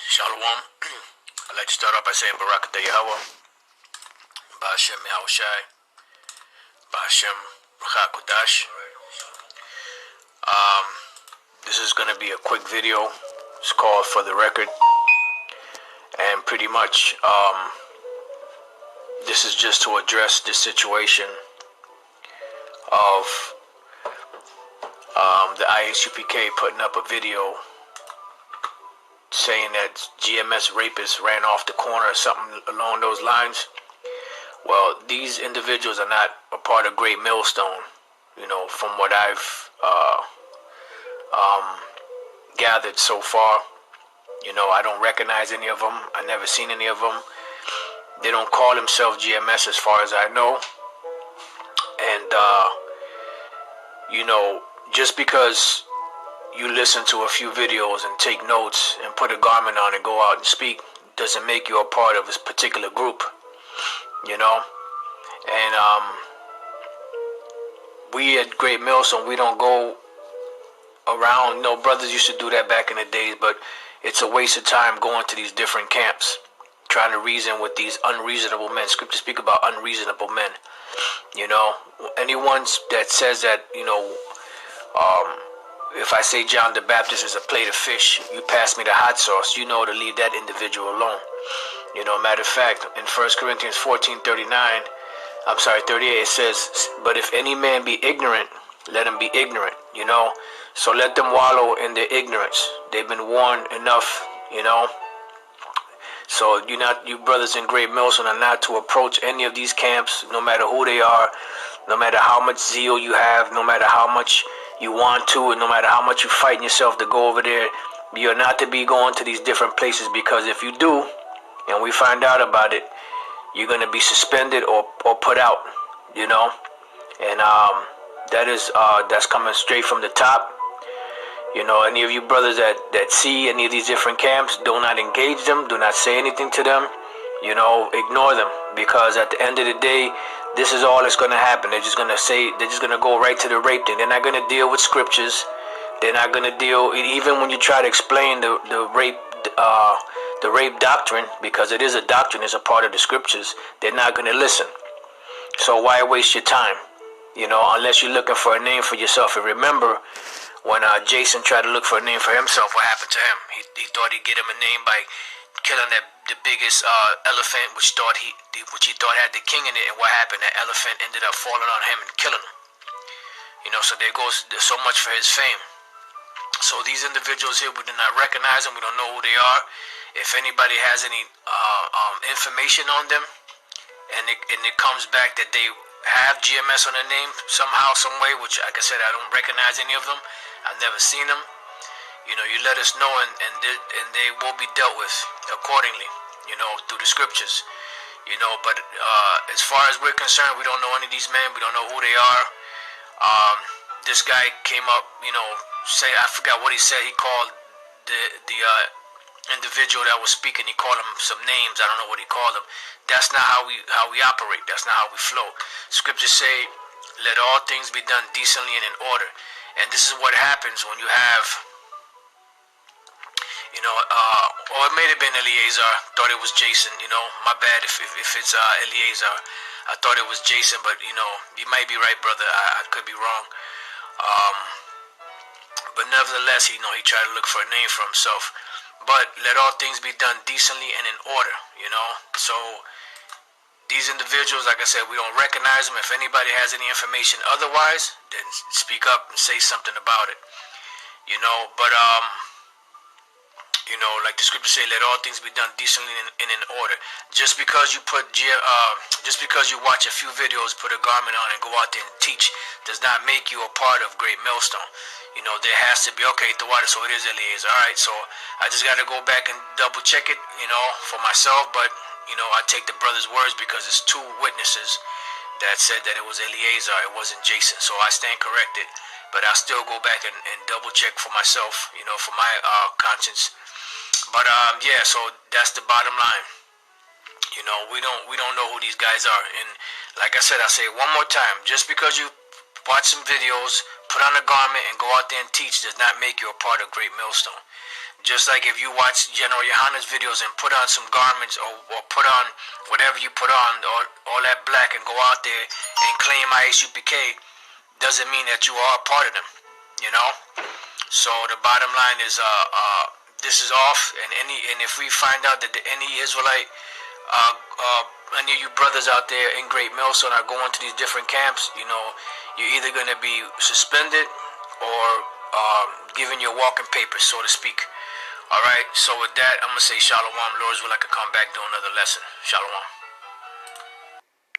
Shalom. I'd like to start off by saying Barak Yahawah, bahasham Yahawashi, bahasham Kudash. This is going to be a quick video. It's called For the Record. And pretty much, this is just to address the situation of the ISUPK putting up a video saying that GMS rapists ran off the corner or something along those lines. Well, these individuals are not a part of Great Millstone, from what I've gathered so far. I don't recognize any of them. I never seen any of them. They don't call themselves GMS as far as I know. And, just because you listen to a few videos and take notes and put a garment on and go out and speak doesn't make you a part of this particular group, And we at Great Millstone, we don't go around. No, brothers used to do that back in the days, but it's a waste of time going to these different camps, trying to reason with these unreasonable men. Scriptures speak about unreasonable men. Anyone that says that, if I say John the Baptist is a plate of fish, you pass me the hot sauce, to leave that individual alone. Matter of fact, in 1 Corinthians 38, it says, but if any man be ignorant, let him be ignorant, So let them wallow in their ignorance. They've been warned enough, So you brothers in Great Millstone are not to approach any of these camps, no matter who they are, no matter how much zeal you have, no matter how much you want to, and no matter how much you fighting yourself to go over there. You're not to be going to these different places, because if you do, and we find out about it, you're going to be suspended or put out, And that's coming straight from the top. Any of you brothers that see any of these different camps, do not engage them, do not say anything to them, ignore them, because at the end of the day, this is all that's going to happen. They're just going to go right to the rape thing. They're not going to deal with scriptures. They're not going to deal, even when you try to explain the rape doctrine, because it is a doctrine, it's a part of the scriptures, they're not going to listen. So why waste your time? Unless you're looking for a name for yourself. And remember, when Jason tried to look for a name for himself, what happened to him? He thought he'd get him a name by killing the biggest elephant, which he thought had the king in it. And what happened? That elephant ended up falling on him and killing him. So there's so much for his fame. So these individuals here, we do not recognize them. We don't know who they are. If anybody has any information on them, and it comes back that they have GMS on their name somehow, some way, which, like I said, I don't recognize any of them. I've never seen them. You let us know, and they will be dealt with accordingly, through the scriptures. But as far as we're concerned, we don't know any of these men. We don't know who they are. This guy came up, I forgot what he said. He called the individual that was speaking, he called him some names. I don't know what he called him. That's not how we operate. That's not how we flow. Scriptures say, let all things be done decently and in order. And this is what happens when you have, or it may have been Eleazar. Thought it was Jason. My bad if it's Eleazar. I thought it was Jason, but you might be right, brother. I could be wrong. But nevertheless, he tried to look for a name for himself. But let all things be done decently and in order, So these individuals, like I said, we don't recognize them. If anybody has any information otherwise, then speak up and say something about it, But like the scriptures say, let all things be done decently and in order. Just because you just because you watch a few videos, put a garment on, and go out there and teach, does not make you a part of Great Millstone. There has to be, okay, the water, so it is Eliezer. All right, so I just got to go back and double check it, for myself. But, I take the brother's words, because it's two witnesses that said that it was Eleazar, it wasn't Jason. So I stand corrected, but I'll still go back and double check for myself, for my conscience. But yeah, so that's the bottom line. We don't know who these guys are. And like I said, I'll say it one more time. Just because you watch some videos, put on a garment, and go out there and teach does not make you a part of Great Millstone. Just like if you watch General Yohana's videos and put on some garments or put on whatever you put on, or all that black, and go out there and claim ISUPK, doesn't mean that you are a part of them, you know? So the bottom line is, this is off, and if we find out that any Israelite, any of you brothers out there in Great Millstone are going to these different camps, you know, you're either going to be suspended or given your walking papers, so to speak. All right, so with that, I'm going to say shalom. Lord's will, I could come back, do another lesson. Shalom.